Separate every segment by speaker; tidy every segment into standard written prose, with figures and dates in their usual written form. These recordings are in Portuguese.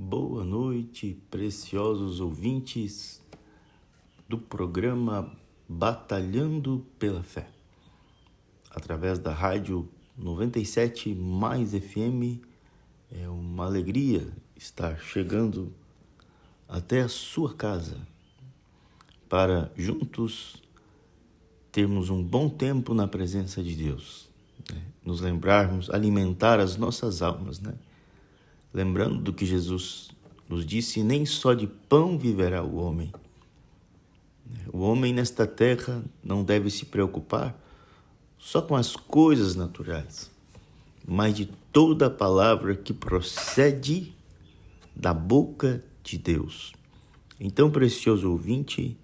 Speaker 1: Boa noite, preciosos ouvintes do programa Batalhando pela Fé, através da rádio 97 mais FM. É uma alegria estar chegando até a sua casa para juntos termos um bom tempo na presença de Deus, né? Nos lembrarmos, alimentar as nossas almas, né? Lembrando do que Jesus nos disse, nem só de pão viverá o homem. O homem nesta terra não deve se preocupar só com as coisas naturais, mas de toda a palavra que procede da boca de Deus. Então, precioso ouvinte,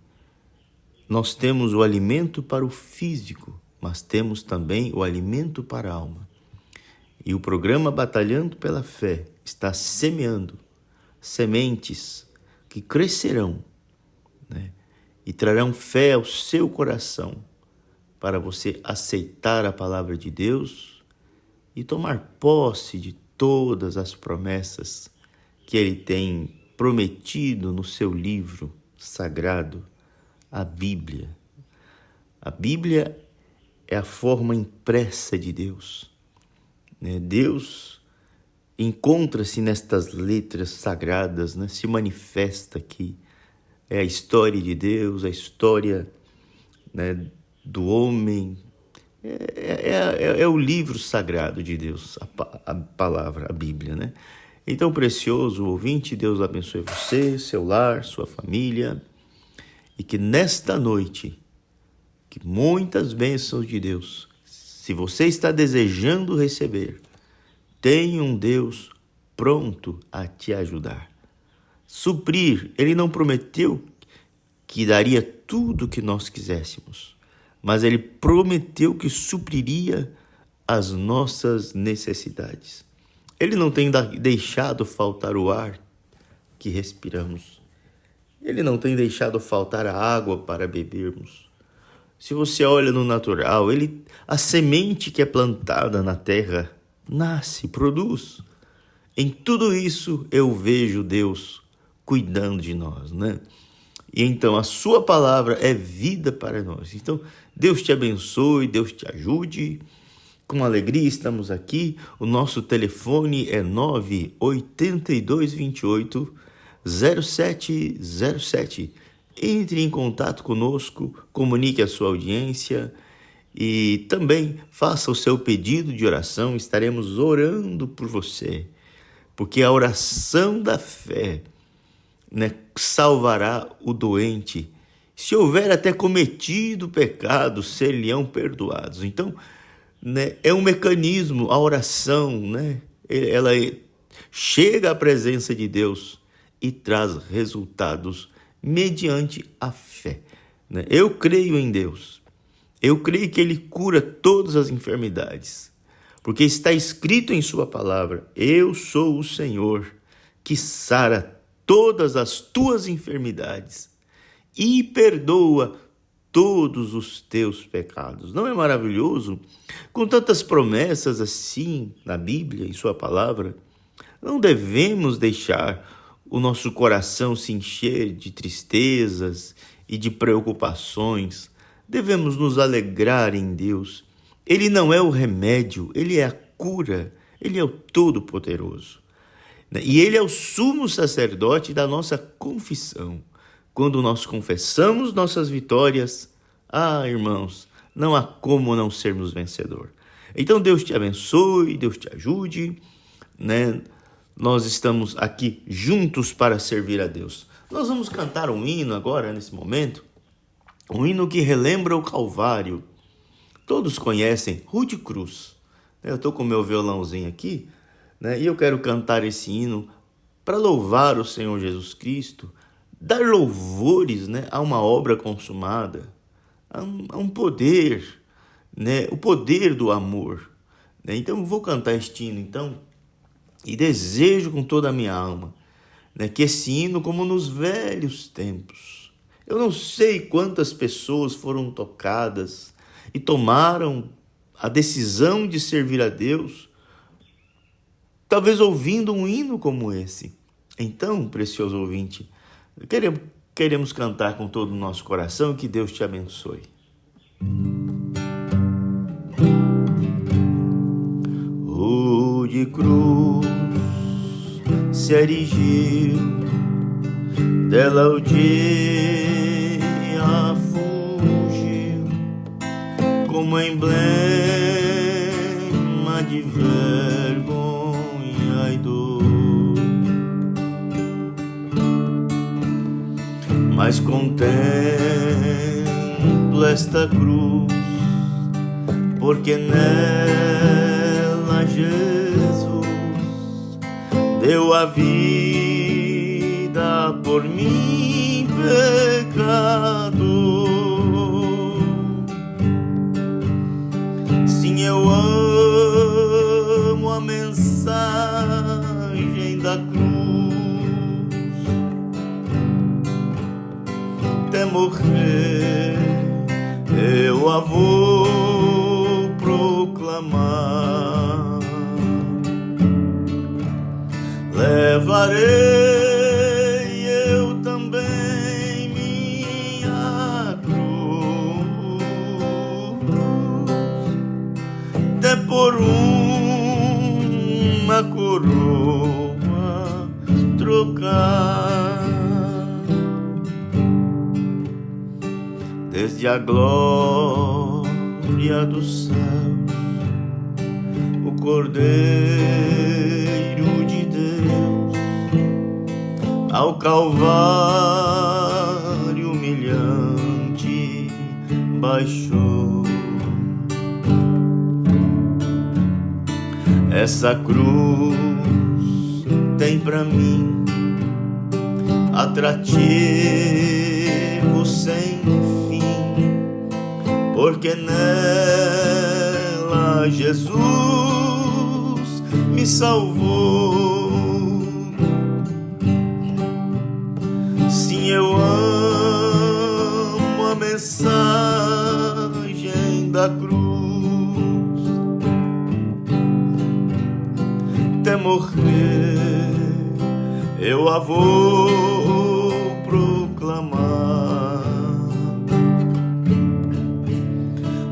Speaker 1: nós temos o alimento para o físico, mas temos também o alimento para a alma. E o programa Batalhando pela Fé está semeando sementes que crescerão, né? E trarão fé ao seu coração para você aceitar a palavra de Deus e tomar posse de todas as promessas que Ele tem prometido no seu livro sagrado, a Bíblia. A Bíblia é a forma impressa de Deus. Deus encontra-se nestas letras sagradas, né? Se manifesta aqui. É a história de Deus, a história, né, do homem. É o livro sagrado de Deus, a palavra, a Bíblia, né? Então, precioso ouvinte, Deus abençoe você, seu lar, sua família, e que nesta noite, que muitas bênçãos de Deus, se você está desejando receber, tem um Deus pronto a te ajudar. Suprir, Ele não prometeu que daria tudo o que nós quiséssemos, mas Ele prometeu que supriria as nossas necessidades. Ele não tem deixado faltar o ar que respiramos. Ele não tem deixado faltar a água para bebermos. Se você olha no natural, a semente que é plantada na terra nasce, produz. Em tudo isso eu vejo Deus cuidando de nós, né? E então a sua palavra é vida para nós. Então Deus te abençoe, Deus te ajude. Com alegria estamos aqui. O nosso telefone é 98228-0707. Entre em contato conosco, comunique a sua audiência e também faça o seu pedido de oração. Estaremos orando por você, porque a oração da fé, né, salvará o doente. Se houver até cometido pecado, ser-lhe-ão perdoados. Então, né, é um mecanismo, a oração, né, ela chega à presença de Deus e traz resultados mediante a fé, né? Eu creio em Deus. Eu creio que Ele cura todas as enfermidades, porque está escrito em sua palavra: eu sou o Senhor que sara todas as tuas enfermidades e perdoa todos os teus pecados. Não é maravilhoso? Com tantas promessas assim na Bíblia, em sua palavra, não devemos deixar o nosso coração se encher de tristezas e de preocupações. Devemos nos alegrar em Deus. Ele não é o remédio, Ele é a cura, Ele é o Todo-Poderoso. E Ele é o sumo sacerdote da nossa confissão. Quando nós confessamos nossas vitórias, irmãos, não há como não sermos vencedor. Então Deus te abençoe, Deus te ajude, né? Nós estamos aqui juntos para servir a Deus. Nós vamos cantar um hino agora, nesse momento, um hino que relembra o Calvário. Todos conhecem Rude Cruz. Eu estou com o meu violãozinho aqui, né? E eu quero cantar esse hino para louvar o Senhor Jesus Cristo, dar louvores, né, a uma obra consumada, a um poder, né, o poder do amor, né? Então eu vou cantar este hino, então, e desejo com toda a minha alma, né, que esse hino, como nos velhos tempos, eu não sei quantas pessoas foram tocadas e tomaram a decisão de servir a Deus, talvez ouvindo um hino como esse. Então, precioso ouvinte, queremos cantar com todo o nosso coração. Que Deus te abençoe. De cruz se erigiu, dela o dia fugiu, como emblema de vergonha e dor. Mas contemplo esta cruz, porque nela Jesus deu a vida por mim, pecador. Sim, eu amo a mensagem da cruz, até morrer eu a vou proclamar. Levarei eu também minha cruz, até por uma coroa trocar. Desde a glória do céu, o Cordeiro de Deus ao Calvário humilhante baixou. Essa cruz tem pra mim atrativo sem fim, porque nela Jesus me salvou. Sim, eu amo a mensagem da cruz, até morrer eu a vou proclamar.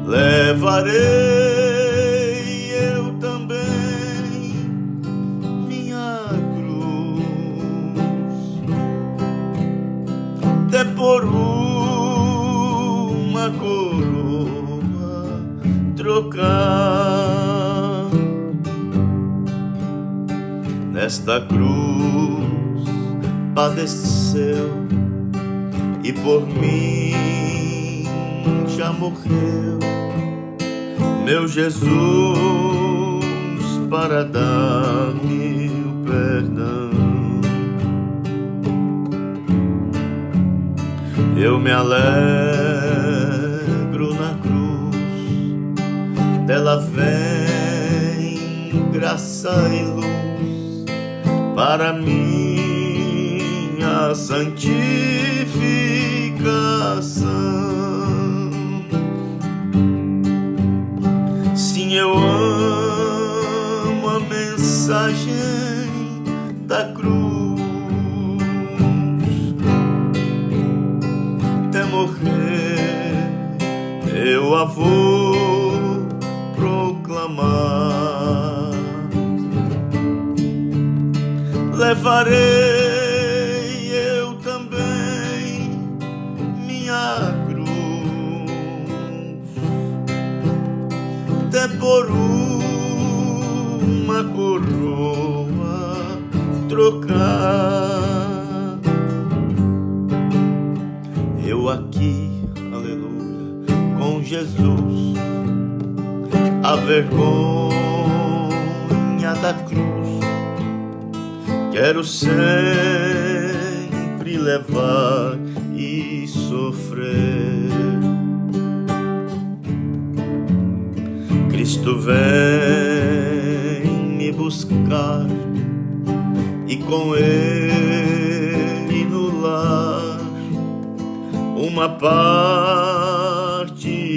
Speaker 1: Levarei eu também minha cruz, até por uma coroa trocar. Nesta cruz padeceu e por mim já morreu meu Jesus para dar-me o perdão. Eu me alegro na cruz, dela vem graça e luz para minha santificação. Sim, eu amo a mensagem da cruz, até morrer eu a vou proclamar. Levarei eu também minha cruz, até por uma coroa trocar. Eu aqui, aleluia, com Jesus, a vergonha da cruz quero sempre levar e sofrer. Cristo vem me buscar e com Ele no lar uma parte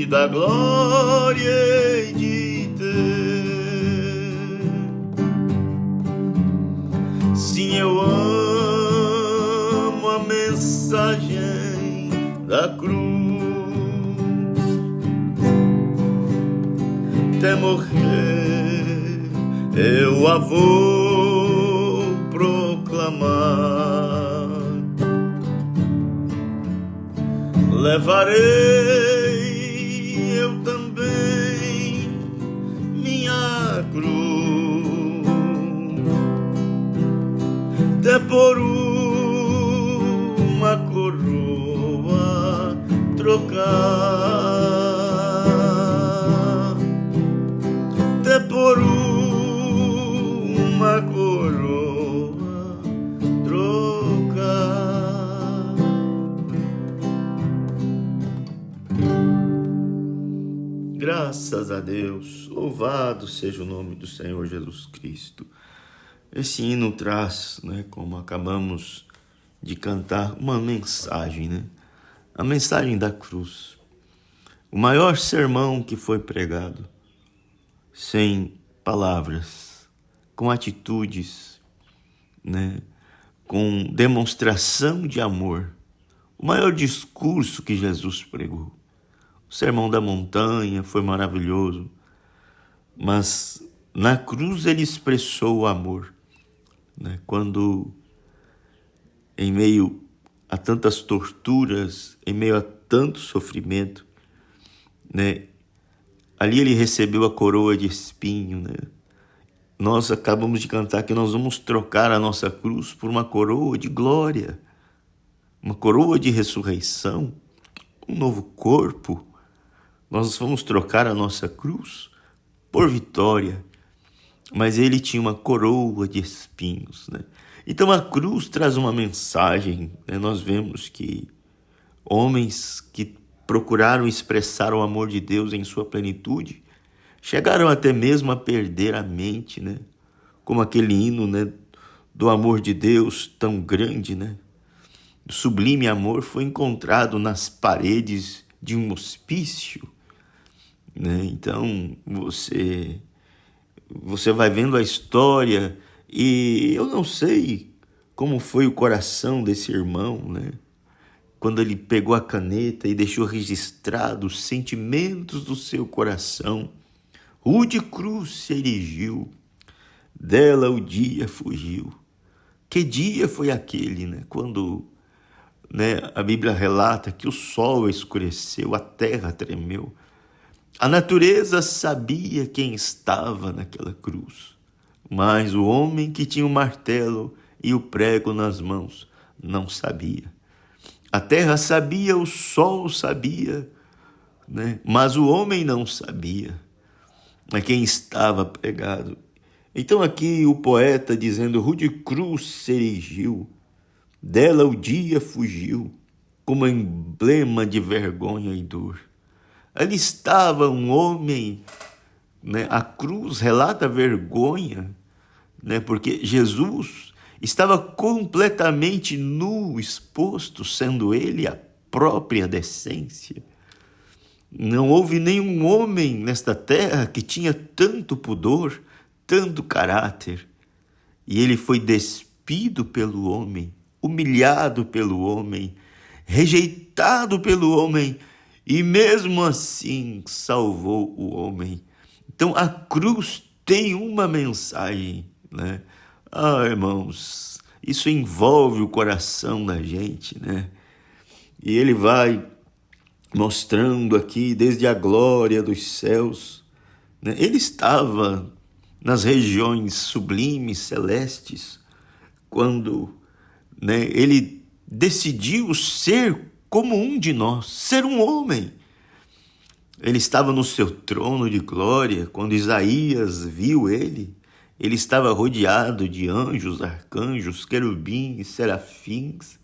Speaker 1: da glória hei de ter. Sim, eu amo mensagem da cruz. Até morrer eu a vou proclamar. Levarei eu também minha cruz, até por uma coroa trocar, até por uma coroa trocar. Graças a Deus, louvado seja o nome do Senhor Jesus Cristo. Esse hino traz, como acabamos de cantar, uma mensagem, a mensagem da cruz. O maior sermão que foi pregado, sem palavras, com atitudes, com demonstração de amor. O maior discurso que Jesus pregou. O Sermão da Montanha foi maravilhoso, mas na cruz ele expressou o amor. Quando, em meio a tantas torturas, em meio a tanto sofrimento, ali ele recebeu a coroa de espinho. Nós acabamos de cantar que nós vamos trocar a nossa cruz por uma coroa de glória, uma coroa de ressurreição, um novo corpo. Nós vamos trocar a nossa cruz por vitória, mas ele tinha uma coroa de espinhos. Então a cruz traz uma mensagem. Nós vemos que homens que procuraram expressar o amor de Deus em sua plenitude chegaram até mesmo a perder a mente, como aquele hino, do amor de Deus tão grande, O sublime amor foi encontrado nas paredes de um hospício. Então você vai vendo a história e eu não sei como foi o coração desse irmão, quando ele pegou a caneta e deixou registrado os sentimentos do seu coração. Rude cruz se erigiu, dela o dia fugiu. Que dia foi aquele, quando a Bíblia relata que o sol escureceu, a terra tremeu. A natureza sabia quem estava naquela cruz, mas o homem que tinha o martelo e o prego nas mãos não sabia. A terra sabia, o sol sabia, mas o homem não sabia quem estava pregado. Então aqui o poeta dizendo: rude cruz se erigiu, dela o dia fugiu, como emblema de vergonha e dor. Ali estava um homem, a cruz relata vergonha, porque Jesus estava completamente nu, exposto, sendo ele a própria decência. Não houve nenhum homem nesta terra que tinha tanto pudor, tanto caráter. E ele foi despido pelo homem, humilhado pelo homem, rejeitado pelo homem, e mesmo assim salvou o homem. Então a cruz tem uma mensagem, irmãos, isso envolve o coração da gente, E ele vai mostrando aqui desde a glória dos céus, Ele estava nas regiões sublimes, celestes, quando ele decidiu ser como um de nós, ser um homem. Ele estava no seu trono de glória. Quando Isaías viu ele estava rodeado de anjos, arcanjos, querubins, serafins.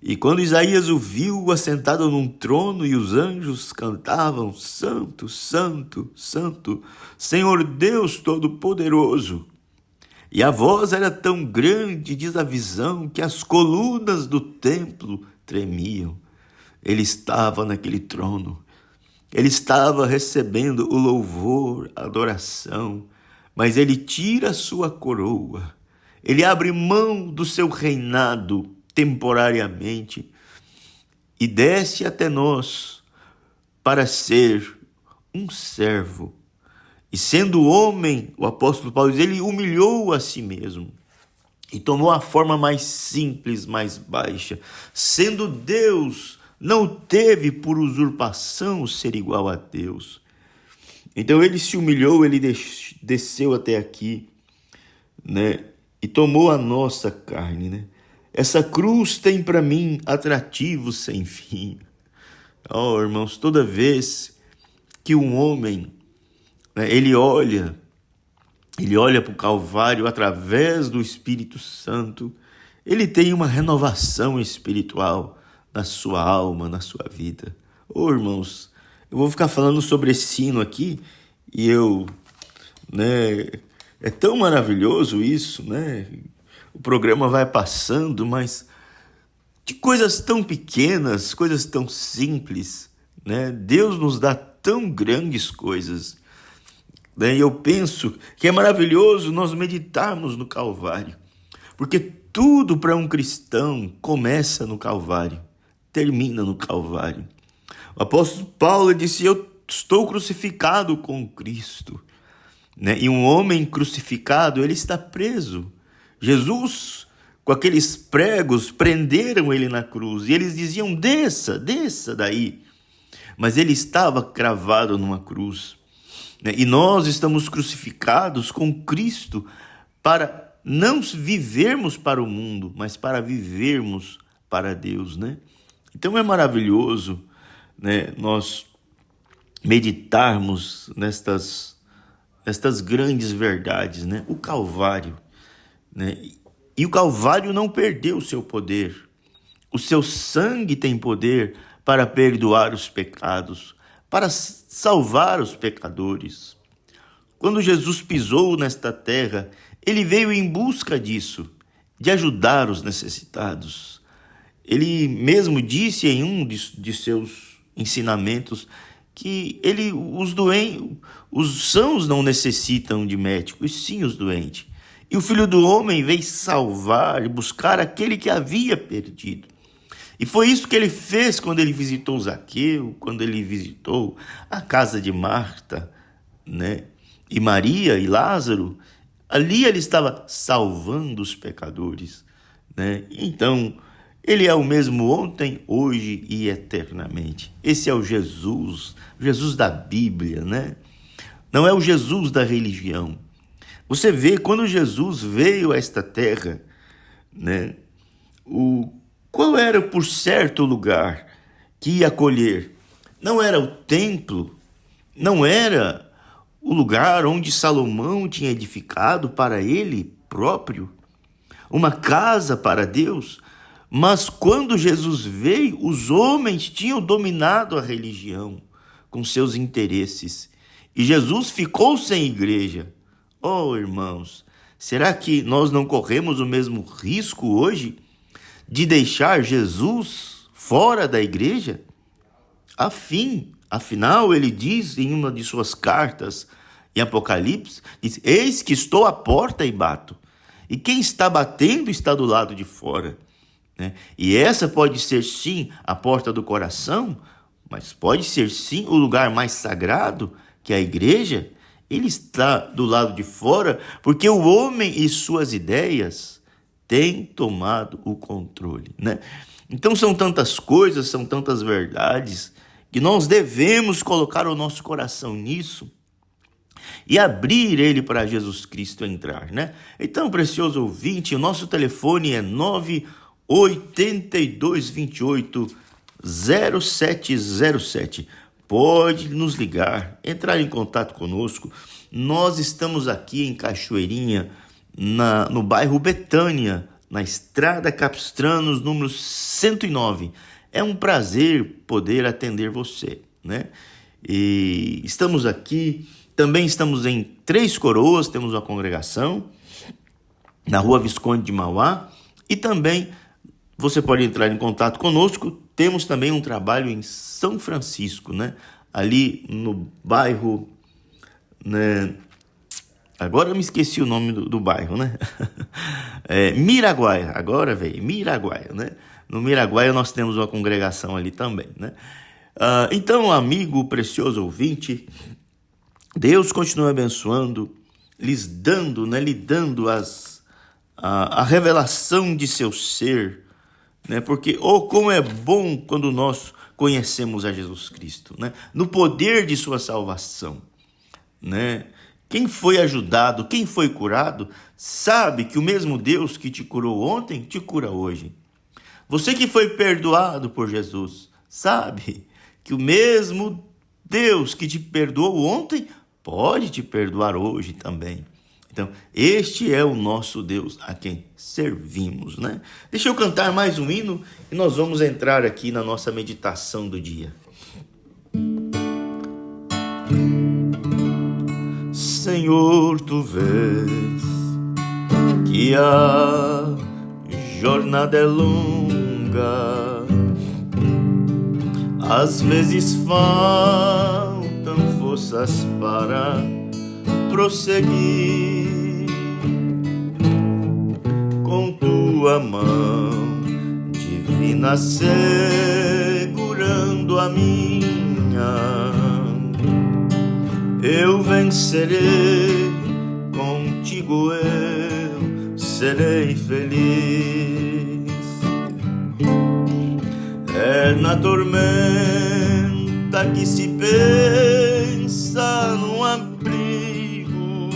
Speaker 1: E quando Isaías o viu assentado num trono e os anjos cantavam: Santo, Santo, Santo, Senhor Deus Todo-Poderoso. E a voz era tão grande, diz a visão, que as colunas do templo tremiam. Ele estava naquele trono. Ele estava recebendo o louvor, a adoração, mas ele tira a sua coroa. Ele abre mão do seu reinado temporariamente e desce até nós para ser um servo. E sendo homem, o apóstolo Paulo diz, ele humilhou a si mesmo e tomou a forma mais simples, mais baixa. Sendo Deus, não teve por usurpação ser igual a Deus. Então ele se humilhou, ele desceu até aqui, né? E tomou a nossa carne, né? Essa cruz tem para mim atrativo sem fim. Oh, irmãos, toda vez que um homem, né, ele olha para o Calvário através do Espírito Santo, ele tem uma renovação espiritual na sua alma, na sua vida. Oh, irmãos, eu vou ficar falando sobre esse hino aqui e é tão maravilhoso isso, né? O programa vai passando, mas de coisas tão pequenas, coisas tão simples, né? Deus nos dá tão grandes coisas. E eu penso que é maravilhoso nós meditarmos no Calvário, porque tudo para um cristão começa no Calvário, termina no Calvário. O apóstolo Paulo disse, eu estou crucificado com Cristo, né? E um homem crucificado, ele está preso. Jesus, com aqueles pregos, prenderam ele na cruz, e eles diziam, desça daí. Mas ele estava cravado numa cruz. E nós estamos crucificados com Cristo para não vivermos para o mundo, mas para vivermos para Deus, né? Então é maravilhoso, né, nós meditarmos nestas grandes verdades, né? O Calvário, né? E o Calvário não perdeu o seu poder. O seu sangue tem poder para perdoar os pecados, para salvar os pecadores. Quando Jesus pisou nesta terra, ele veio em busca disso, de ajudar os necessitados. Ele mesmo disse em um de seus ensinamentos que os sãos não necessitam de médico, e sim os doentes. E o Filho do Homem veio salvar e buscar aquele que havia perdido. E foi isso que ele fez quando ele visitou Zaqueu, quando ele visitou a casa de Marta, né? E Maria e Lázaro. Ali ele estava salvando os pecadores, né? Então, ele é o mesmo ontem, hoje e eternamente. Esse é o Jesus da Bíblia, né? Não é o Jesus da religião. Você vê, quando Jesus veio a esta terra, né? Qual era, por certo, o lugar que ia acolher? Não era o templo, não era o lugar onde Salomão tinha edificado para ele próprio, uma casa para Deus. Mas quando Jesus veio, os homens tinham dominado a religião com seus interesses. E Jesus ficou sem igreja. Oh, irmãos, será que nós não corremos o mesmo risco hoje de deixar Jesus fora da igreja? Afinal, ele diz em uma de suas cartas, em Apocalipse, diz, eis que estou à porta e bato, e quem está batendo está do lado de fora. Né? E essa pode ser sim a porta do coração, mas pode ser sim o lugar mais sagrado, que é a igreja. Ele está do lado de fora, porque o homem e suas ideias tem tomado o controle, né? Então são tantas coisas, são tantas verdades, que nós devemos colocar o nosso coração nisso e abrir ele para Jesus Cristo entrar, né? Então, precioso ouvinte, o nosso telefone é 982280707. Pode nos ligar, entrar em contato conosco. Nós estamos aqui em Cachoeirinha, no bairro Betânia, na Estrada Capistranos, número 109. É um prazer poder atender você, né? E estamos aqui, também estamos em Três Coroas, temos uma congregação, na Rua Visconde de Mauá, e também você pode entrar em contato conosco. Temos também um trabalho em São Francisco, né? Ali no bairro, né, Agora eu me esqueci o nome do bairro, né? Miraguaia, agora veio, Miraguaia, né? No Miraguaia nós temos uma congregação ali também, né? Então, amigo, precioso ouvinte, Deus continua abençoando, lhe dando a revelação de seu ser, né? Porque, como é bom quando nós conhecemos a Jesus Cristo, né? No poder de sua salvação, né? Quem foi ajudado, quem foi curado, sabe que o mesmo Deus que te curou ontem, te cura hoje. Você que foi perdoado por Jesus, sabe que o mesmo Deus que te perdoou ontem, pode te perdoar hoje também. Então, este é o nosso Deus a quem servimos, né? Deixa eu cantar mais um hino e nós vamos entrar aqui na nossa meditação do dia. Senhor, tu vês que a jornada é longa, às vezes faltam forças para prosseguir. Com tua mão divina segurando a minha, eu vencerei, contigo eu serei feliz. É na tormenta que se pensa num abrigo,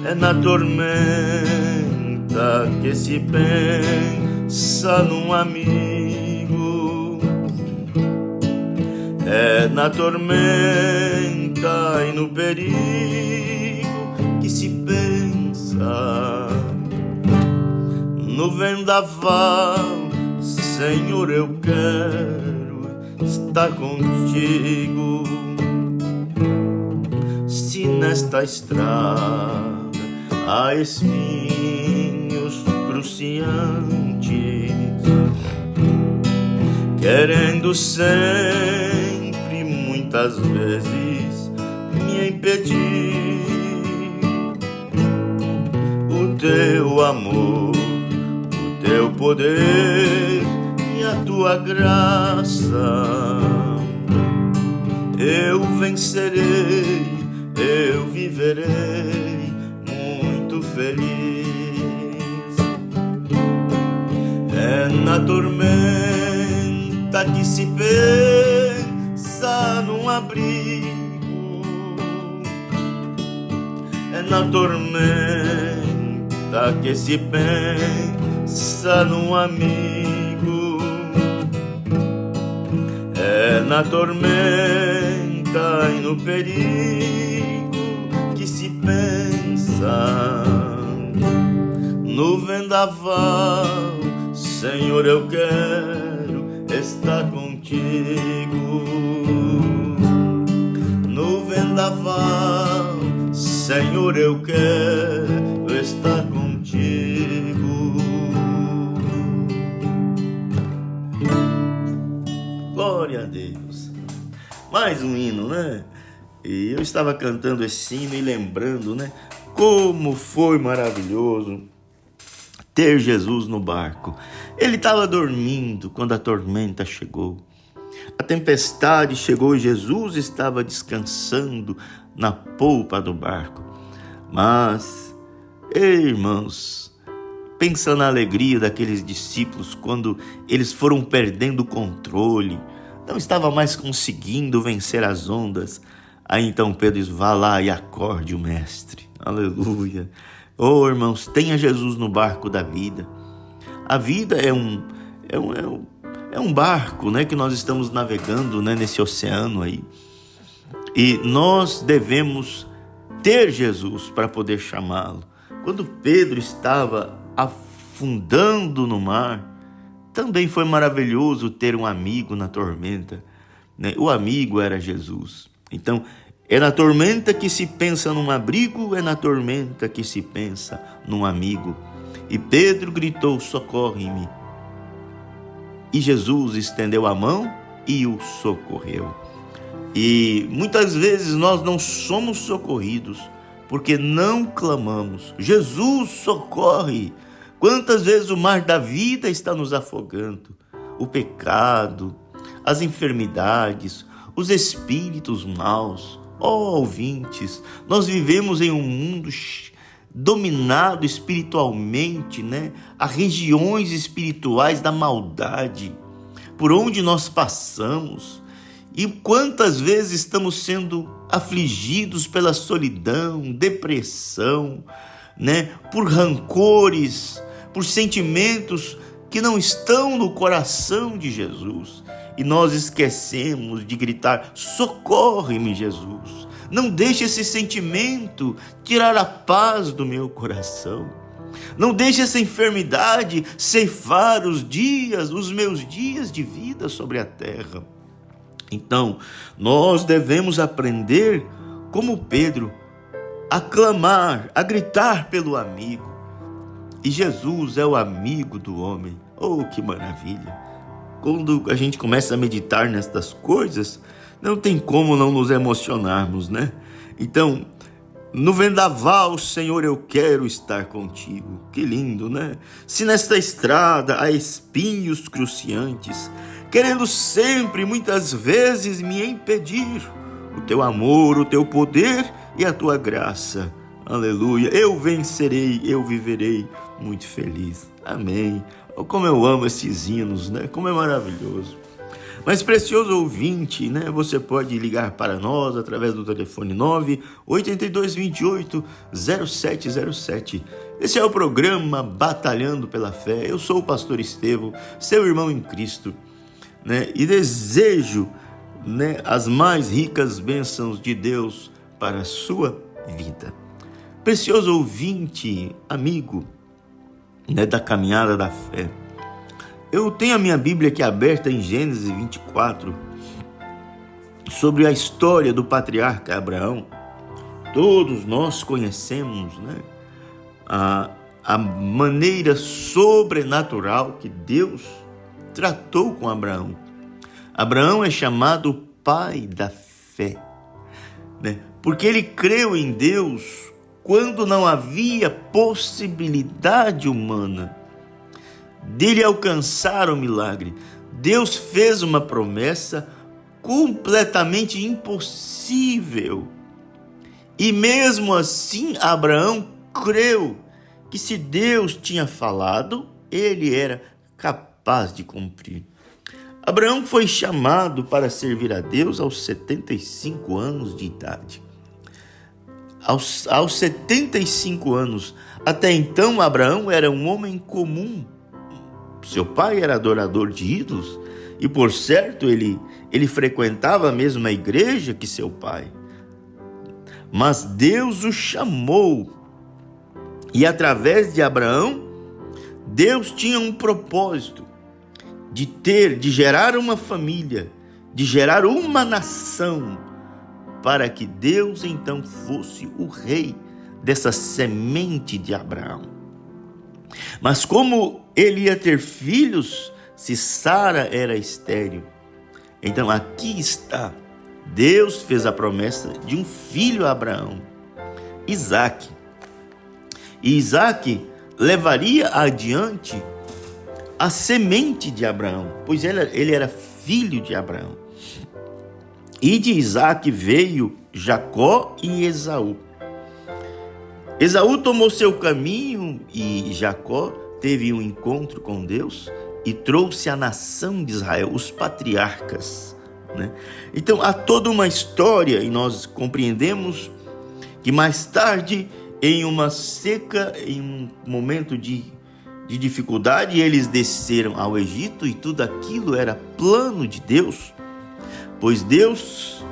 Speaker 1: é na tormenta que se pensa num amigo. É na tormenta e no perigo que se pensa no vendaval. Senhor, eu quero estar contigo. Se nesta estrada há espinhos cruciantes, querendo sempre, muitas vezes, me impedir, o teu amor, o teu poder e a tua graça, eu vencerei, eu viverei muito feliz. É na tormenta que se pensa num abrigo, é na tormenta que se pensa num amigo, é na tormenta e no perigo que se pensa no vendaval. Senhor, eu quero estar contigo no vendaval. Senhor, eu quero estar contigo. Glória a Deus. Mais um hino, né? E eu estava cantando esse hino e lembrando, né? Como foi maravilhoso ter Jesus no barco. Ele estava dormindo quando a tormenta chegou. A tempestade chegou e Jesus estava descansando na polpa do barco. Mas, irmãos, pensa na alegria daqueles discípulos quando eles foram perdendo o controle, não estava mais conseguindo vencer as ondas. Aí então Pedro diz: vá lá e acorde o mestre. Aleluia. Oh, irmãos, tenha Jesus no barco da vida. A vida é um barco, né, que nós estamos navegando, né, nesse oceano aí. E nós devemos ter Jesus para poder chamá-lo. Quando Pedro estava afundando no mar, também foi maravilhoso ter um amigo na tormenta, né? O amigo era Jesus. Então, é na tormenta que se pensa num abrigo, é na tormenta que se pensa num amigo. E Pedro gritou: socorre-me. E Jesus estendeu a mão e o socorreu. E muitas vezes nós não somos socorridos porque não clamamos. Jesus, socorre! Quantas vezes o mar da vida está nos afogando? O pecado, as enfermidades, os espíritos maus. Ó ouvintes, nós vivemos em um mundo dominado espiritualmente, né? Há regiões espirituais da maldade por onde nós passamos. E quantas vezes estamos sendo afligidos pela solidão, depressão, né? Por rancores, por sentimentos que não estão no coração de Jesus. E nós esquecemos de gritar: socorre-me, Jesus. Não deixe esse sentimento tirar a paz do meu coração. Não deixe essa enfermidade ceifar os meus dias de vida sobre a terra. Então, nós devemos aprender, como Pedro, a clamar, a gritar pelo amigo. E Jesus é o amigo do homem. Oh, que maravilha! Quando a gente começa a meditar nestas coisas, não tem como não nos emocionarmos, né? Então, no vendaval, Senhor, eu quero estar contigo. Que lindo, né? Se nesta estrada há espinhos cruciantes, querendo sempre, muitas vezes, me impedir, o teu amor, o teu poder e a tua graça. Aleluia. Eu vencerei, eu viverei muito feliz. Amém. Oh, como eu amo esses hinos, né? Como é maravilhoso. Mas, precioso ouvinte, né? Você pode ligar para nós através do telefone 98228-0707. Esse é o programa Batalhando pela Fé. Eu sou o pastor Estevão, seu irmão em Cristo, né? E desejo, né, as mais ricas bênçãos de Deus para a sua vida. Precioso ouvinte, amigo, né, da caminhada da fé. Eu tenho a minha Bíblia aqui aberta em Gênesis 24, sobre a história do patriarca Abraão. Todos nós conhecemos, né, a maneira sobrenatural que Deus tratou com Abraão. Abraão é chamado pai da fé, né, porque ele creu em Deus quando não havia possibilidade humana dele alcançar o milagre. Deus fez uma promessa completamente impossível. E mesmo assim, Abraão creu que se Deus tinha falado, ele era capaz de cumprir. Abraão foi chamado para servir a Deus aos 75 anos de idade. Aos 75 anos, até então Abraão era um homem comum. Seu pai era adorador de ídolos e, por certo, ele frequentava a mesma igreja que seu pai. Mas Deus o chamou e, através de Abraão, Deus tinha um propósito de gerar uma família, de gerar uma nação, para que Deus então fosse o rei dessa semente de Abraão. Mas como ele ia ter filhos se Sara era estéril? Então aqui está, Deus fez a promessa de um filho a Abraão, Isaque. E Isaque levaria adiante a semente de Abraão, pois ele era filho de Abraão. E de Isaque veio Jacó e Esaú. Esaú tomou seu caminho e Jacó teve um encontro com Deus e trouxe a nação de Israel, os patriarcas, né? Então há toda uma história e nós compreendemos que mais tarde, em uma seca, em um momento de dificuldade, eles desceram ao Egito e tudo aquilo era plano de Deus, pois Deus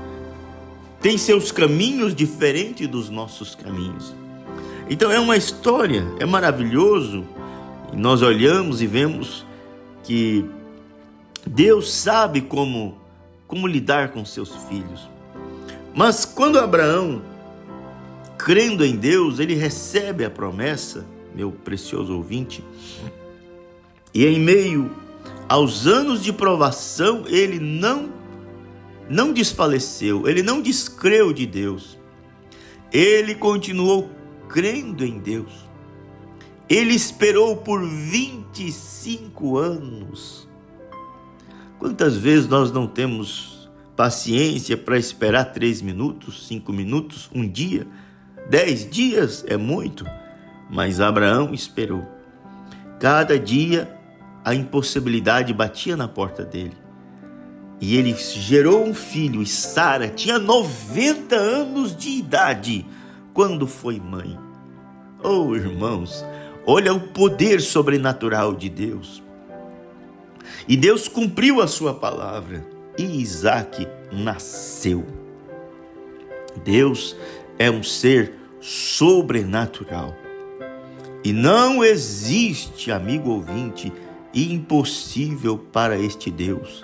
Speaker 1: tem seus caminhos diferentes dos nossos caminhos. Então é uma história, é maravilhoso, e nós olhamos e vemos que Deus sabe como lidar com seus filhos. Mas quando Abraão, crendo em Deus, ele recebe a promessa, meu precioso ouvinte, e em meio aos anos de provação, ele não não desfaleceu, ele não descreu de Deus. Ele continuou crendo em Deus. Ele esperou por 25 anos. Quantas vezes nós não temos paciência para esperar 3 minutos, 5 minutos, um dia? 10 dias é muito, mas Abraão esperou. Cada dia a impossibilidade batia na porta dele. E ele gerou um filho, e Sara tinha 90 anos de idade quando foi mãe. Oh, irmãos, olha o poder sobrenatural de Deus. E Deus cumpriu a sua palavra, e Isaque nasceu. Deus é um ser sobrenatural. E não existe, amigo ouvinte, impossível para este Deus.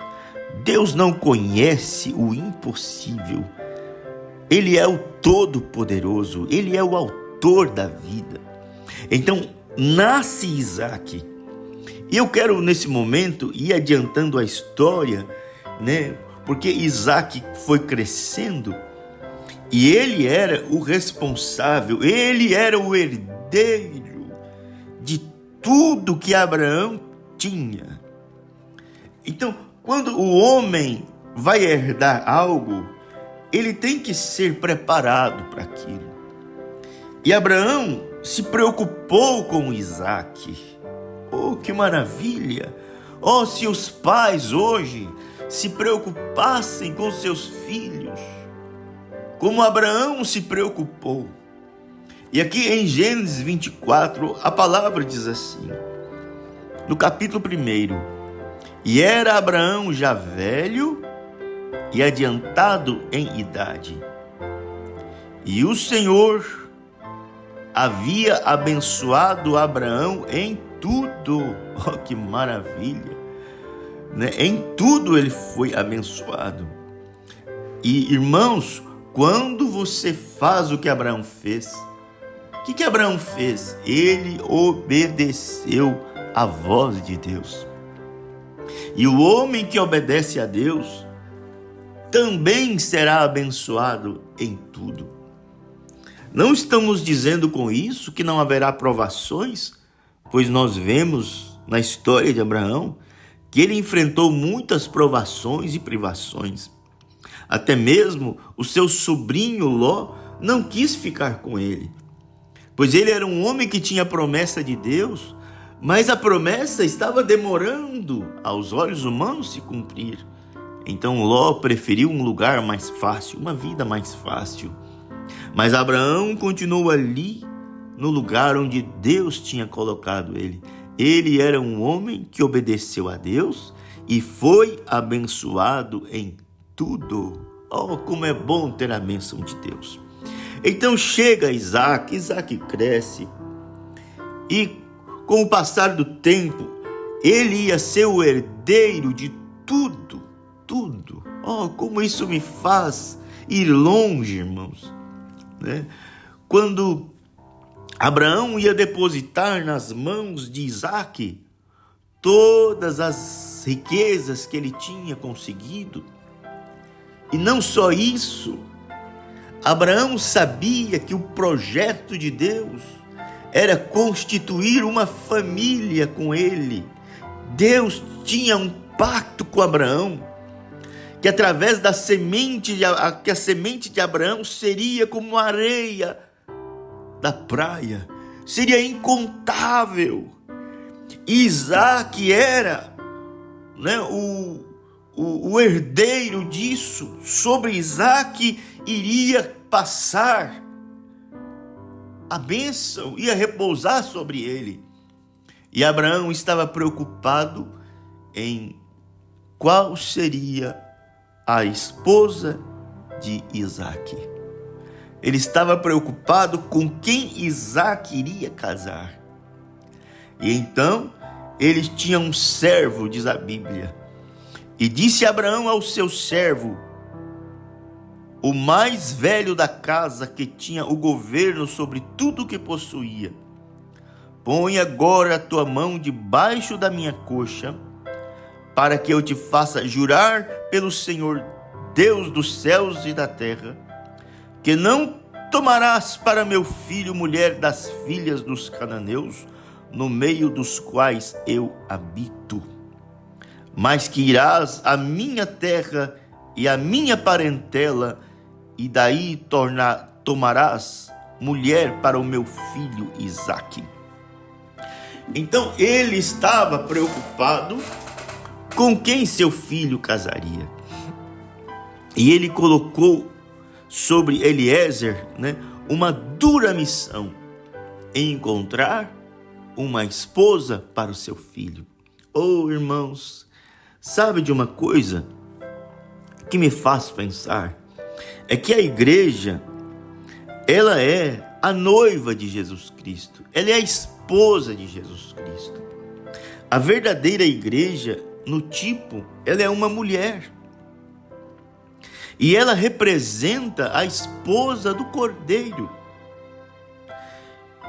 Speaker 1: Deus não conhece o impossível. Ele é o Todo-Poderoso, Ele é o autor da vida. Então, nasce Isaque. E eu quero, nesse momento, ir adiantando a história, né? Porque Isaque foi crescendo e ele era o responsável, ele era o herdeiro de tudo que Abraão tinha. Então, quando o homem vai herdar algo, ele tem que ser preparado para aquilo. E Abraão se preocupou com Isaque. Oh, que maravilha! Oh, se os pais hoje se preocupassem com seus filhos, como Abraão se preocupou. E aqui em Gênesis 24, a palavra diz assim, no capítulo 1: E era Abraão já velho e adiantado em idade, e o Senhor havia abençoado Abraão em tudo. Oh, que maravilha! Né? Em tudo ele foi abençoado. E, irmãos, quando você faz o que Abraão fez, o que Abraão fez? Ele obedeceu à voz de Deus. E o homem que obedece a Deus também será abençoado em tudo. Não estamos dizendo com isso que não haverá provações, pois nós vemos na história de Abraão que ele enfrentou muitas provações e privações. Até mesmo o seu sobrinho Ló não quis ficar com ele, pois ele era um homem que tinha a promessa de Deus, mas a promessa estava demorando aos olhos humanos se cumprir. Então Ló preferiu um lugar mais fácil, uma vida mais fácil. Mas Abraão continuou ali no lugar onde Deus tinha colocado ele. Ele era um homem que obedeceu a Deus e foi abençoado em tudo. Oh, como é bom ter a bênção de Deus. Então chega Isaque cresce e com o passar do tempo, ele ia ser o herdeiro de tudo. Oh, como isso me faz ir longe, irmãos. Né? Quando Abraão ia depositar nas mãos de Isaque todas as riquezas que ele tinha conseguido, e não só isso, Abraão sabia que o projeto de Deus era constituir uma família com ele. Deus tinha um pacto com Abraão, que através da semente, que a semente de Abraão seria como a areia da praia, seria incontável. Isaque era, né, o herdeiro disso. Sobre Isaque iria passar a bênção, ia repousar sobre ele. E Abraão estava preocupado em qual seria a esposa de Isaque. Ele estava preocupado com quem Isaque iria casar. E então ele tinha um servo, diz a Bíblia, e disse Abraão ao seu servo, o mais velho da casa, que tinha o governo sobre tudo o que possuía: põe agora a tua mão debaixo da minha coxa, para que eu te faça jurar pelo Senhor Deus dos céus e da terra, que não tomarás para meu filho mulher das filhas dos cananeus, no meio dos quais eu habito, mas que irás à minha terra e à minha parentela, e daí tomarás mulher para o meu filho Isaque. Então ele estava preocupado com quem seu filho casaria. E ele colocou sobre Eliezer, uma dura missão, em encontrar uma esposa para o seu filho. Oh, irmãos, sabe de uma coisa que me faz pensar? É que a igreja, ela é a noiva de Jesus Cristo. Ela é a esposa de Jesus Cristo. A verdadeira igreja, no tipo, ela é uma mulher. E ela representa a esposa do Cordeiro.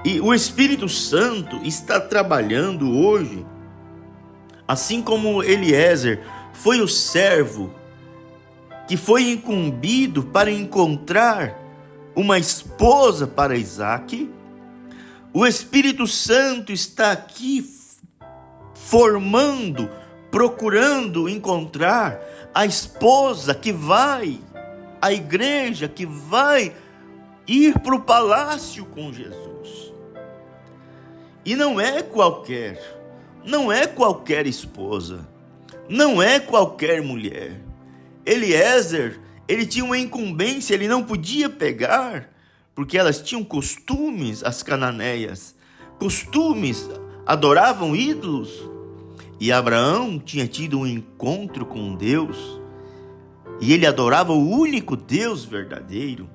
Speaker 1: E o Espírito Santo está trabalhando hoje, assim como Eliezer foi o servo que foi incumbido para encontrar uma esposa para Isaque. O Espírito Santo está aqui formando, procurando encontrar a esposa que vai, a igreja que vai ir para o palácio com Jesus. E não é qualquer esposa, não é qualquer mulher. Eliezer, ele tinha uma incumbência, ele não podia pegar, porque elas tinham costumes, as cananeias, adoravam ídolos. E Abraão tinha tido um encontro com Deus, e ele adorava o único Deus verdadeiro.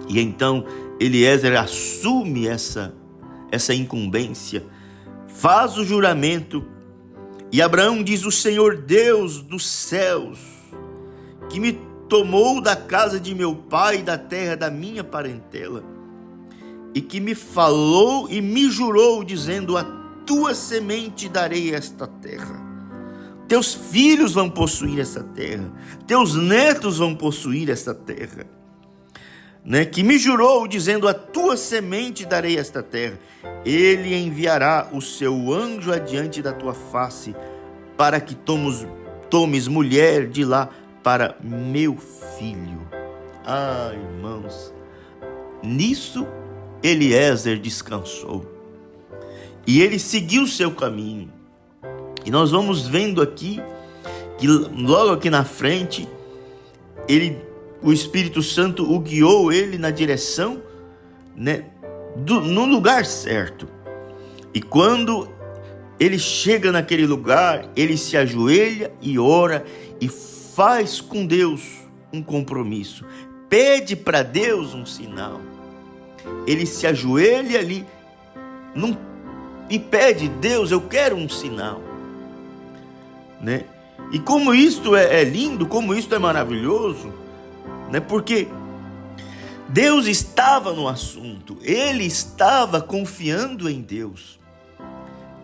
Speaker 1: E então Eliezer assume essa incumbência, faz o juramento, e Abraão diz: o Senhor Deus dos céus, que me tomou da casa de meu pai e da terra da minha parentela, e que me falou e me jurou, dizendo: a tua semente darei esta terra. Teus filhos vão possuir essa terra, teus netos vão possuir essa terra. Que me jurou, dizendo: a tua semente darei esta terra. Ele enviará o seu anjo adiante da tua face, para que tomes mulher de lá para meu filho. Ah, irmãos, nisso Eliezer descansou. E ele seguiu o seu caminho. E nós vamos vendo aqui, que logo aqui na frente, o Espírito Santo o guiou ele na direção, no lugar certo. E quando ele chega naquele lugar, ele se ajoelha e ora e faz com Deus um compromisso. Pede para Deus um sinal. Ele se ajoelha ali e pede: Deus, eu quero um sinal. E como isto é lindo, como isto é maravilhoso, porque Deus estava no assunto, ele estava confiando em Deus,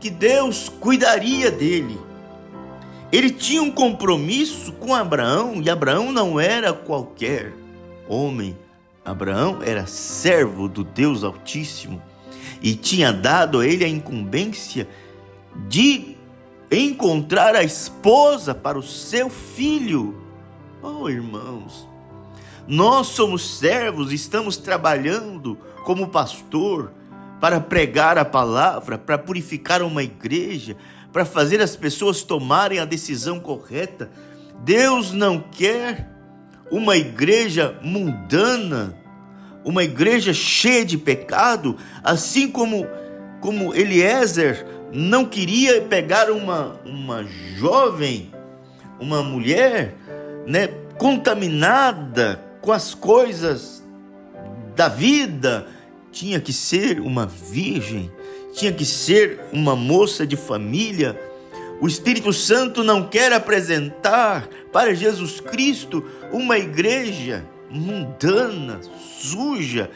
Speaker 1: que Deus cuidaria dele. Ele tinha um compromisso com Abraão, e Abraão não era qualquer homem. Abraão era servo do Deus Altíssimo, e tinha dado a ele a incumbência de encontrar a esposa para o seu filho. Oh, irmãos, nós somos servos, estamos trabalhando como pastor para pregar a palavra, para purificar uma igreja, para fazer as pessoas tomarem a decisão correta. Deus não quer uma igreja mundana, uma igreja cheia de pecado, assim como Eliezer não queria pegar uma jovem, uma mulher, contaminada com as coisas da vida. Tinha que ser uma virgem, tinha que ser uma moça de família. O Espírito Santo não quer apresentar para Jesus Cristo uma igreja mundana, suja,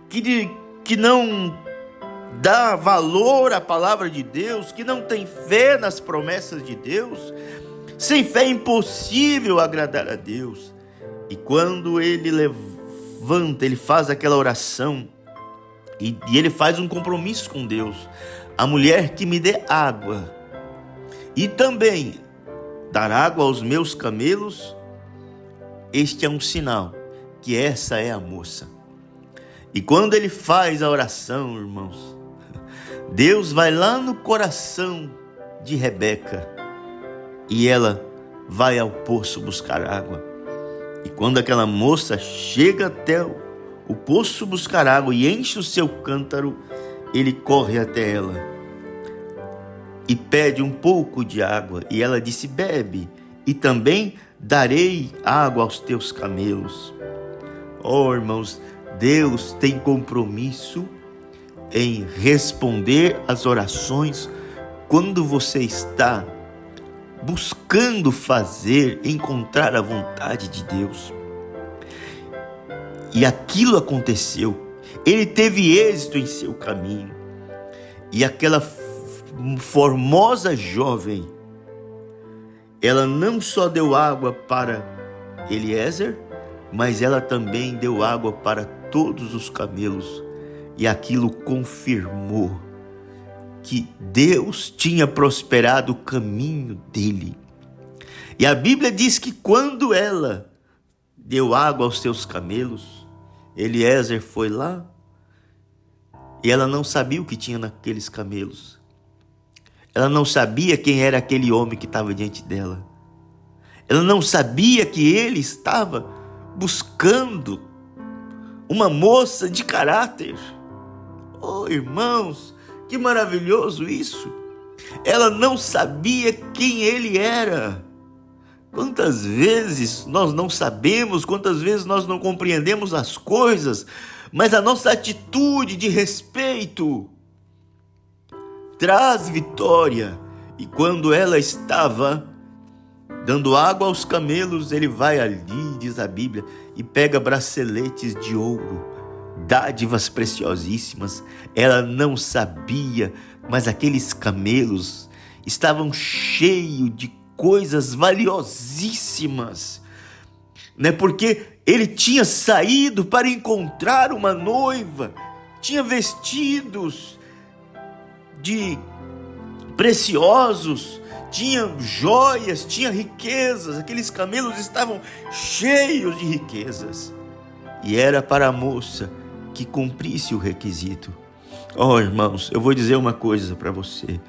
Speaker 1: que não dá valor à palavra de Deus, que não tem fé nas promessas de Deus. Sem fé é impossível agradar a Deus. E quando ele levanta, ele faz aquela oração e ele faz um compromisso com Deus. A mulher que me dê água e também dar água aos meus camelos, este é um sinal que essa é a moça. E quando ele faz a oração, irmãos, Deus vai lá no coração de Rebeca e ela vai ao poço buscar água. E quando aquela moça chega até o poço buscar água e enche o seu cântaro, ele corre até ela e pede um pouco de água. E ela disse: bebe, e também darei água aos teus camelos. Oh, irmãos, Deus tem compromisso em responder às orações quando você está buscando encontrar a vontade de Deus. E aquilo aconteceu. Ele teve êxito em seu caminho. E aquela formosa jovem, ela não só deu água para Eliezer, mas ela também deu água para todos os camelos. E aquilo confirmou que Deus tinha prosperado o caminho dele. E a Bíblia diz que quando ela deu água aos seus camelos, Eliezer foi lá e ela não sabia o que tinha naqueles camelos. Ela não sabia quem era aquele homem que estava diante dela. Ela não sabia que ele estava buscando uma moça de caráter. Oh, irmãos, que maravilhoso isso! Ela não sabia quem ele era. Quantas vezes nós não sabemos, quantas vezes nós não compreendemos as coisas, mas a nossa atitude de respeito traz vitória. E quando ela estava dando água aos camelos, ele vai ali, diz a Bíblia, e pega braceletes de ouro, dádivas preciosíssimas. Ela não sabia, mas aqueles camelos estavam cheios de coisas valiosíssimas, né? Porque ele tinha saído para encontrar uma noiva, tinha vestidos de preciosos, tinha joias, tinha riquezas. Aqueles camelos estavam cheios de riquezas. E era para a moça que cumprisse o requisito. Oh, irmãos, eu vou dizer uma coisa para você.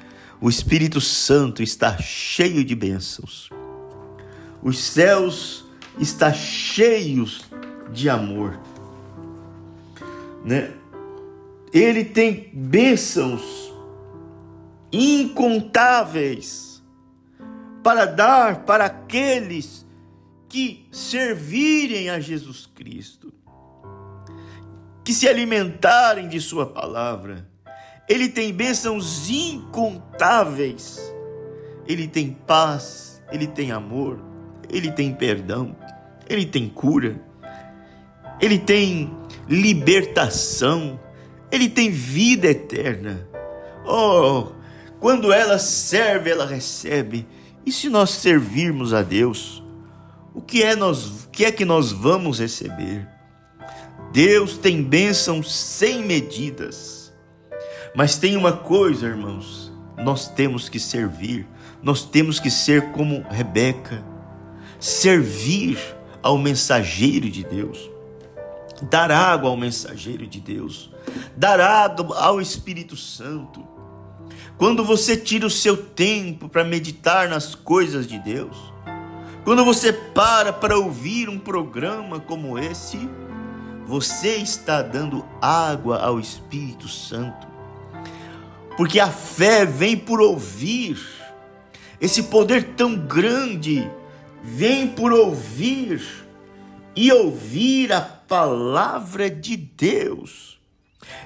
Speaker 1: O Espírito Santo está cheio de bênçãos. Os céus estão cheios de amor, né? Ele tem bênçãos incontáveis para dar para aqueles que servirem a Jesus Cristo, que se alimentarem de sua palavra. Ele tem bênçãos incontáveis. Ele tem paz, ele tem amor, ele tem perdão, ele tem cura, ele tem libertação, ele tem vida eterna. Oh, quando ela serve, ela recebe. E se nós servirmos a Deus, o que é que nós vamos receber? Deus tem bênçãos sem medidas. Mas tem uma coisa, irmãos, nós temos que servir, nós temos que ser como Rebeca, servir ao mensageiro de Deus, dar água ao mensageiro de Deus, dar água ao Espírito Santo. Quando você tira o seu tempo para meditar nas coisas de Deus, quando você para ouvir um programa como esse, você está dando água ao Espírito Santo. Porque a fé vem por ouvir. Esse poder tão grande vem por ouvir e ouvir a palavra de Deus.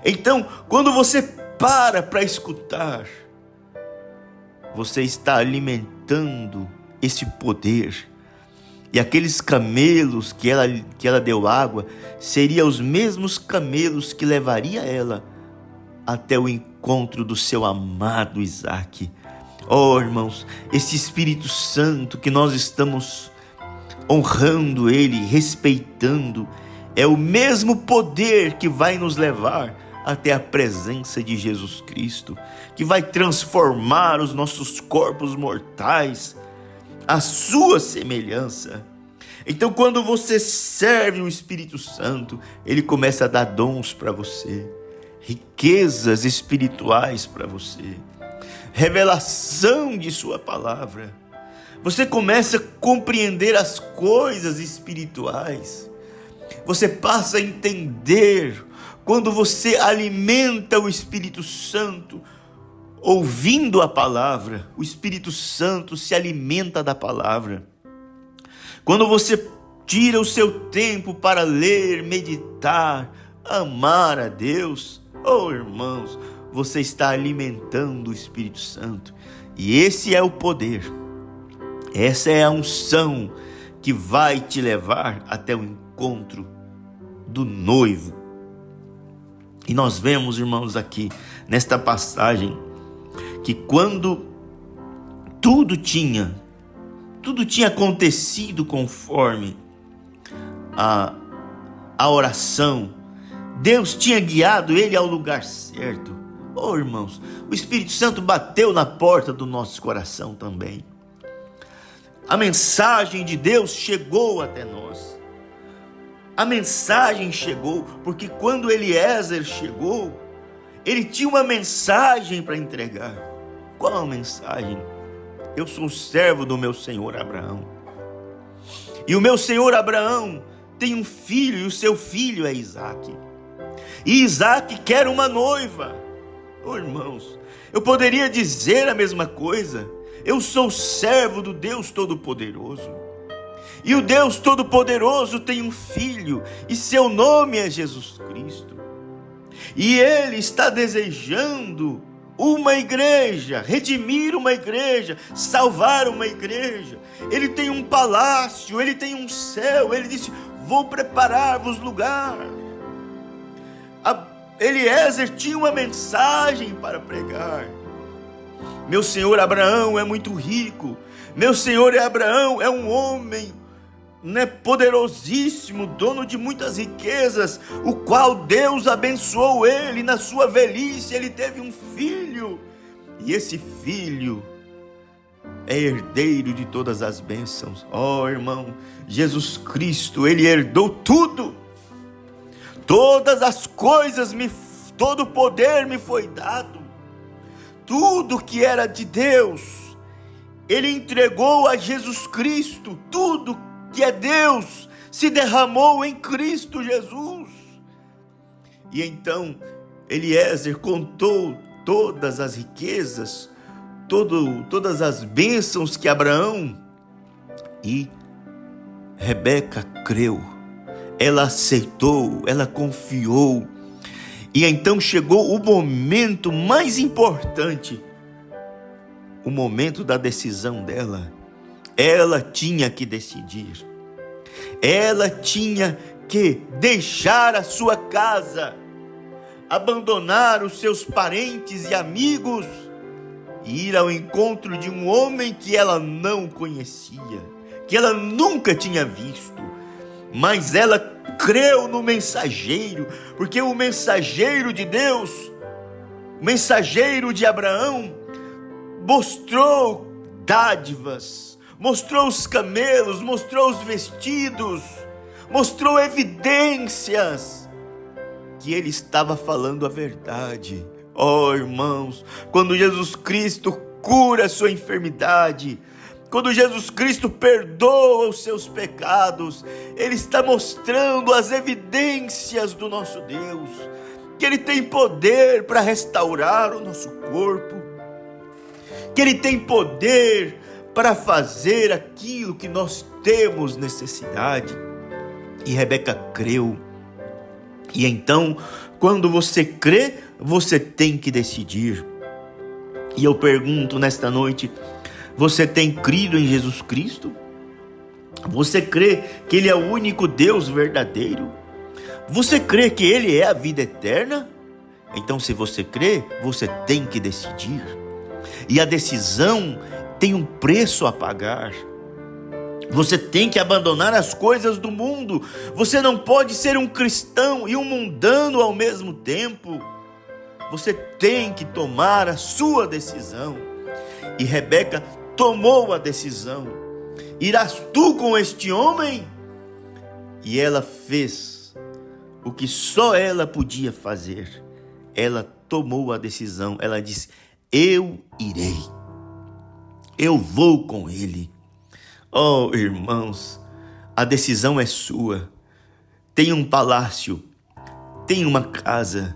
Speaker 1: Então, quando você para escutar, você está alimentando esse poder. E aqueles camelos que ela deu água, seriam os mesmos camelos que levaria ela até o encontro do seu amado Isaque. Oh, irmãos, esse Espírito Santo que nós estamos honrando Ele, respeitando, é o mesmo poder que vai nos levar até a presença de Jesus Cristo, que vai transformar os nossos corpos mortais à sua semelhança. Então, quando você serve o Espírito Santo, ele começa a dar dons para você, riquezas espirituais para você, revelação de sua palavra. Você começa a compreender as coisas espirituais. Você passa a entender. Quando você alimenta o Espírito Santo, ouvindo a palavra, o Espírito Santo se alimenta da palavra. Quando você tira o seu tempo para ler, meditar, amar a Deus, oh irmãos, você está alimentando o Espírito Santo. E esse é o poder, essa é a unção que vai te levar até o encontro do noivo. E nós vemos, irmãos, aqui nesta passagem, que quando tudo tinha acontecido conforme a oração, Deus tinha guiado ele ao lugar certo. Oh, irmãos, o Espírito Santo bateu na porta do nosso coração também. A mensagem de Deus chegou até nós. A mensagem chegou, porque quando Eliezer chegou, ele tinha uma mensagem para entregar. Qual a mensagem? Eu sou servo do meu senhor Abraão. E o meu senhor Abraão tem um filho, e o seu filho é Isaque. E Isaque quer uma noiva. Oh, irmãos, eu poderia dizer a mesma coisa. Eu sou servo do Deus Todo-Poderoso. E o Deus Todo-Poderoso tem um filho, e seu nome é Jesus Cristo. E ele está desejando uma igreja, redimir uma igreja, salvar uma igreja. Ele tem um palácio, ele tem um céu. Ele disse: vou preparar-vos lugar. Eliezer tinha uma mensagem para pregar. Meu senhor Abraão é muito rico. Meu senhor Abraão é um homem poderosíssimo, dono de muitas riquezas, o qual Deus abençoou ele. Na sua velhice ele teve um filho, e esse filho é herdeiro de todas as bênçãos. Oh, irmão, Jesus Cristo, ele herdou tudo. Todas as coisas, todo o poder me foi dado. Tudo que era de Deus, ele entregou a Jesus Cristo. Tudo que é Deus se derramou em Cristo Jesus. E então Eliezer contou todas as riquezas, todas as bênçãos que Abraão, e Rebeca creu, ela aceitou, ela confiou. E então chegou o momento mais importante, o momento da decisão dela. Ela tinha que decidir. Ela tinha que deixar a sua casa, abandonar os seus parentes e amigos, e ir ao encontro de um homem que ela não conhecia, que ela nunca tinha visto. Mas ela creu no mensageiro, porque o mensageiro de Deus, o mensageiro de Abraão, mostrou dádivas, mostrou os camelos, mostrou os vestidos, mostrou evidências que ele estava falando a verdade. Oh, irmãos, quando Jesus Cristo cura a sua enfermidade, quando Jesus Cristo perdoa os seus pecados, ele está mostrando as evidências do nosso Deus, que ele tem poder para restaurar o nosso corpo, que ele tem poder para fazer aquilo que nós temos necessidade. E Rebeca creu. E então, quando você crê, você tem que decidir. E eu pergunto nesta noite: você tem crido em Jesus Cristo? Você crê que ele é o único Deus verdadeiro? Você crê que ele é a vida eterna? Então, se você crê, você tem que decidir. E a decisão tem um preço a pagar. Você tem que abandonar as coisas do mundo. Você não pode ser um cristão e um mundano ao mesmo tempo. Você tem que tomar a sua decisão. E Rebeca tomou a decisão. Irás tu com este homem? E ela fez o que só ela podia fazer. Ela tomou a decisão. Ela disse: eu irei. Eu vou com ele. Oh, irmãos, a decisão é sua. Tem um palácio, tem uma casa,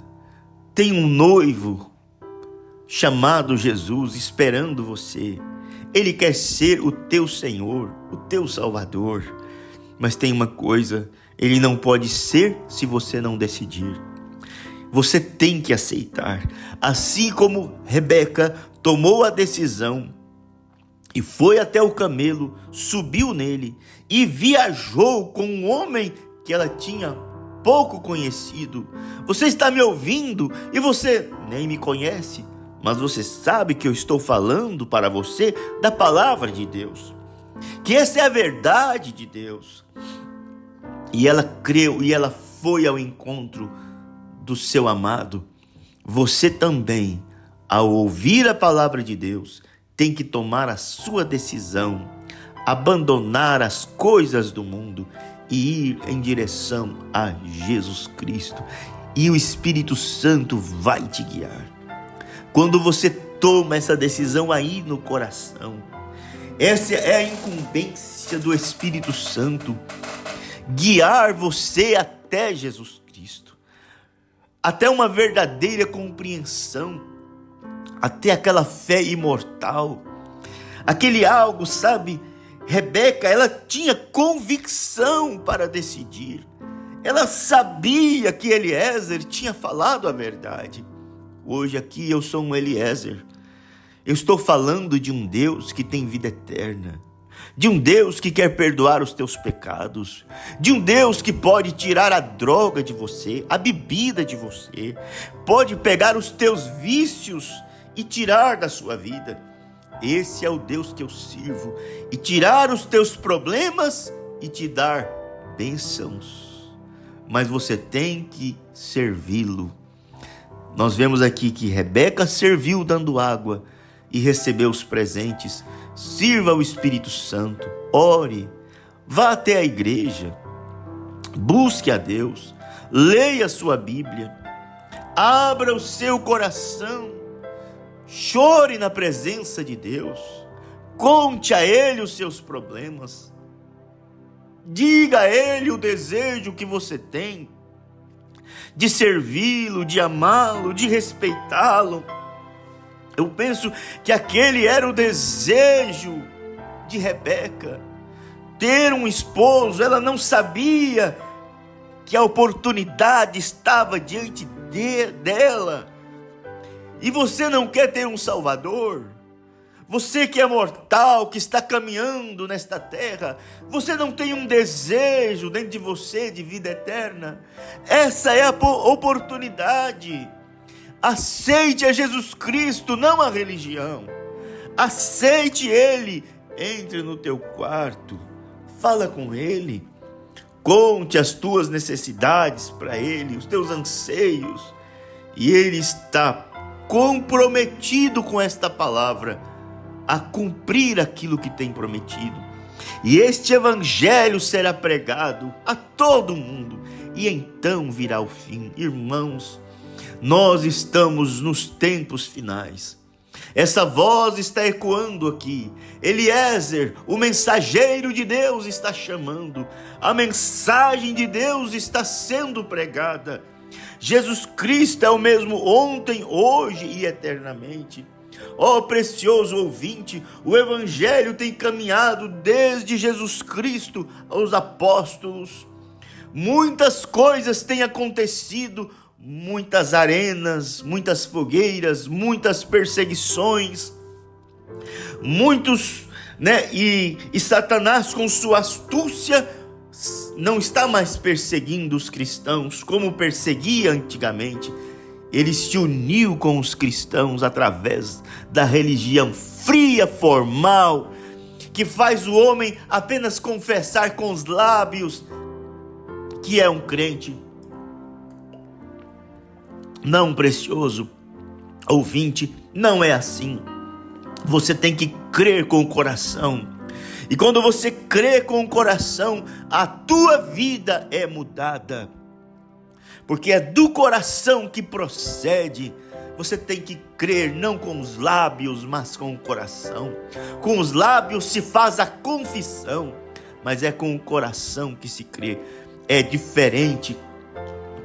Speaker 1: tem um noivo chamado Jesus esperando você. Ele quer ser o teu Senhor, o teu Salvador. Mas tem uma coisa, ele não pode ser se você não decidir. Você tem que aceitar. Assim como Rebeca tomou a decisão e foi até o camelo, subiu nele e viajou com um homem que ela tinha pouco conhecido. Você está me ouvindo e você nem me conhece, mas você sabe que eu estou falando para você da palavra de Deus, que essa é a verdade de Deus. E ela creu e ela foi ao encontro do seu amado. Você também, ao ouvir a palavra de Deus, tem que tomar a sua decisão, abandonar as coisas do mundo e ir em direção a Jesus Cristo. E o Espírito Santo vai te guiar. Quando você toma essa decisão aí no coração, essa é a incumbência do Espírito Santo, guiar você até Jesus Cristo, até uma verdadeira compreensão, até aquela fé imortal, aquele algo, sabe? Rebeca, ela tinha convicção para decidir. Ela sabia que Eliezer tinha falado a verdade. Hoje aqui eu sou um Eliezer. Eu estou falando de um Deus que tem vida eterna, de um Deus que quer perdoar os teus pecados, de um Deus que pode tirar a droga de você, a bebida de você, pode pegar os teus vícios e tirar da sua vida. Esse é o Deus que eu sirvo, e tirar os teus problemas e te dar bênçãos. Mas você tem que servi-lo. Nós vemos aqui que Rebeca serviu dando água e recebeu os presentes. Sirva o Espírito Santo, ore, vá até a igreja, busque a Deus, leia a sua Bíblia, abra o seu coração, chore na presença de Deus, conte a Ele os seus problemas, diga a Ele o desejo que você tem de servi-lo, de amá-lo, de respeitá-lo. Eu penso que aquele era o desejo de Rebeca, ter um esposo. Ela não sabia que a oportunidade estava diante dela. E você não quer ter um Salvador? Você que é mortal, que está caminhando nesta terra, você não tem um desejo dentro de você de vida eterna? Essa é a oportunidade. Aceite a Jesus Cristo, não a religião. Aceite Ele. Entre no teu quarto, fala com Ele, conte as tuas necessidades para Ele, os teus anseios, e Ele está comprometido com esta palavra a cumprir aquilo que tem prometido. E este evangelho será pregado a todo mundo, e então virá o fim. Irmãos, nós estamos nos tempos finais. Essa voz está ecoando aqui. Eliezer, o mensageiro de Deus, está chamando. A mensagem de Deus está sendo pregada. Jesus Cristo é o mesmo ontem, hoje e eternamente. Ó precioso ouvinte, o Evangelho tem caminhado desde Jesus Cristo aos apóstolos. Muitas coisas têm acontecido, muitas arenas, muitas fogueiras, muitas perseguições, muitos, e Satanás com sua astúcia não está mais perseguindo os cristãos como perseguia antigamente. Ele se uniu com os cristãos através da religião fria, formal, que faz o homem apenas confessar com os lábios que é um crente. Não, precioso ouvinte, não é assim. Você tem que crer com o coração. E quando você crê com o coração, a tua vida é mudada. Porque é do coração que procede. Você tem que crer não com os lábios, mas com o coração. Com os lábios se faz a confissão, mas é com o coração que se crê. É diferente.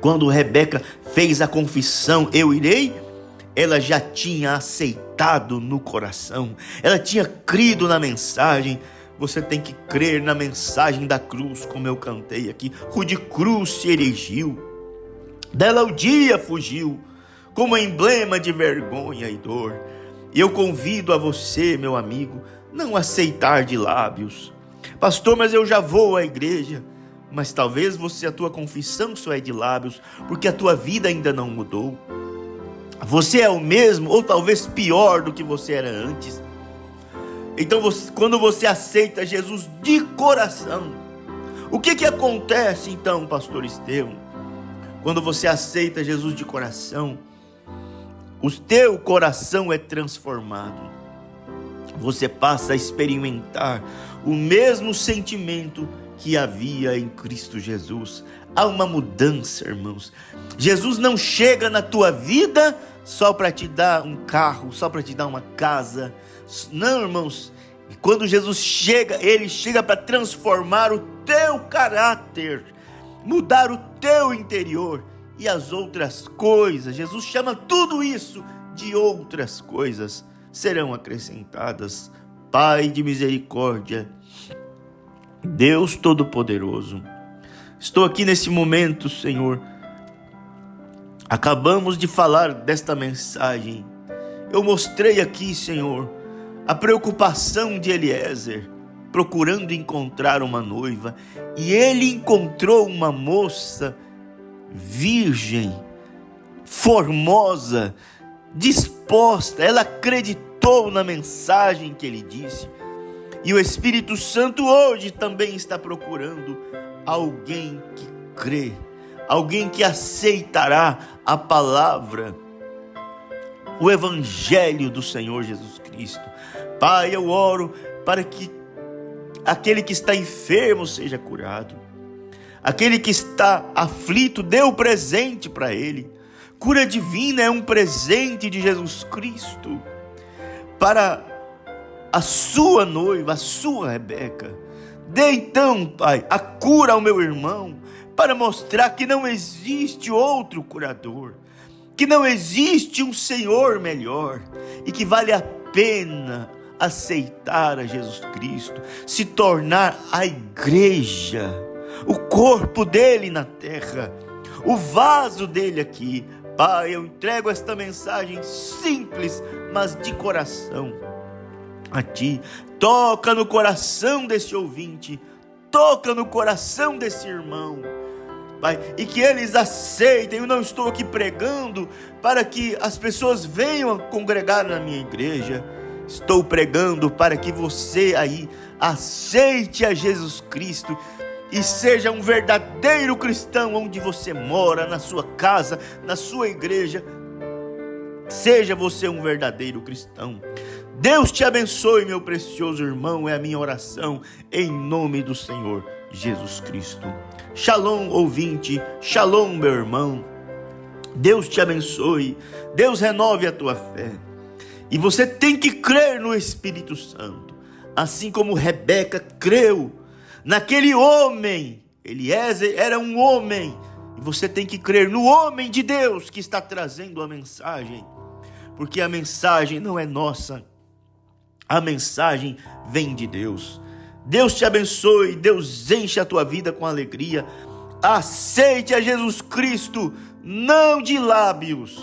Speaker 1: Quando Rebeca fez a confissão, eu irei, ela já tinha aceitado no coração. Ela tinha crido na mensagem. Você tem que crer na mensagem da cruz, como eu cantei aqui. Rude cruz se erigiu, dela o dia fugiu, como emblema de vergonha e dor. E eu convido a você, meu amigo, não aceitar de lábios. Pastor, mas eu já vou à igreja. Mas talvez a tua confissão só é de lábios, porque a tua vida ainda não mudou. Você é o mesmo, ou talvez pior do que você era antes. Então, quando você aceita Jesus de coração, o que acontece então, pastor Estevão? Quando você aceita Jesus de coração, o teu coração é transformado. Você passa a experimentar o mesmo sentimento que havia em Cristo Jesus. Há uma mudança, irmãos. Jesus não chega na tua vida só para te dar um carro, só para te dar uma casa. Não, irmãos. Quando Jesus chega, ele chega para transformar o teu caráter, mudar o teu interior e as outras coisas. Jesus chama tudo isso de outras coisas, serão acrescentadas. Pai de misericórdia, Deus Todo-Poderoso, estou aqui nesse momento, Senhor. Acabamos de falar desta mensagem. Eu mostrei aqui, Senhor, a preocupação de Eliezer, procurando encontrar uma noiva. E ele encontrou uma moça virgem, formosa, disposta. Ela acreditou na mensagem que ele disse. E o Espírito Santo hoje também está procurando alguém que crê, alguém que aceitará a palavra, o Evangelho do Senhor Jesus Cristo. Pai, eu oro para que aquele que está enfermo seja curado, aquele que está aflito, dê o presente para ele. Cura divina é um presente de Jesus Cristo para a sua noiva, a sua Rebeca. Dê então, Pai, a cura ao meu irmão, para mostrar que não existe outro curador, que não existe um Senhor melhor, e que vale a pena aceitar a Jesus Cristo, se tornar a igreja, o corpo dele na terra, o vaso dele aqui. Pai, eu entrego esta mensagem simples, mas de coração a ti. Toca no coração desse ouvinte, toca no coração desse irmão, Pai, e que eles aceitem. Eu não estou aqui pregando para que as pessoas venham congregar na minha igreja. Estou pregando para que você aí aceite a Jesus Cristo e seja um verdadeiro cristão onde você mora, na sua casa, na sua igreja. Seja você um verdadeiro cristão. Deus te abençoe, meu precioso irmão, é a minha oração, em nome do Senhor Jesus Cristo. Shalom, ouvinte, shalom, meu irmão. Deus te abençoe, Deus renove a tua fé. E você tem que crer no Espírito Santo, assim como Rebeca creu naquele homem. Eliezer era um homem, e você tem que crer no homem de Deus que está trazendo a mensagem, porque a mensagem não é nossa, a mensagem vem de Deus. Deus te abençoe, Deus enche a tua vida com alegria. Aceite a Jesus Cristo, não de lábios,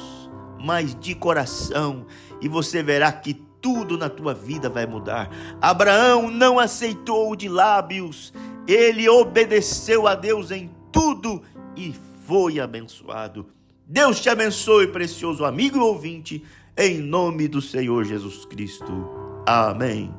Speaker 1: mas de coração, e você verá que tudo na tua vida vai mudar. Abraão não aceitou de lábios, ele obedeceu a Deus em tudo e foi abençoado. Deus te abençoe, precioso amigo e ouvinte, em nome do Senhor Jesus Cristo. Amém.